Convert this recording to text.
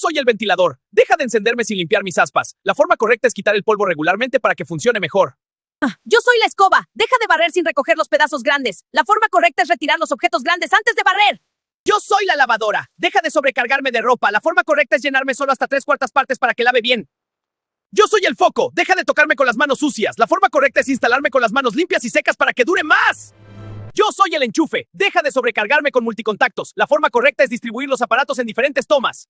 soy el ventilador. Deja de encenderme sin limpiar mis aspas. La forma correcta es quitar el polvo regularmente para que funcione mejor. Yo soy la escoba. Deja de barrer sin recoger los pedazos grandes. La forma correcta es retirar los objetos grandes antes de barrer. Yo soy la lavadora. Deja de sobrecargarme de ropa. La forma correcta es llenarme solo hasta 3/4 partes para que lave bien. Yo soy el foco. Deja de tocarme con las manos sucias. La forma correcta es instalarme con las manos limpias y secas para que dure más. Yo soy el enchufe. Deja de sobrecargarme con multicontactos. La forma correcta es distribuir los aparatos en diferentes tomas.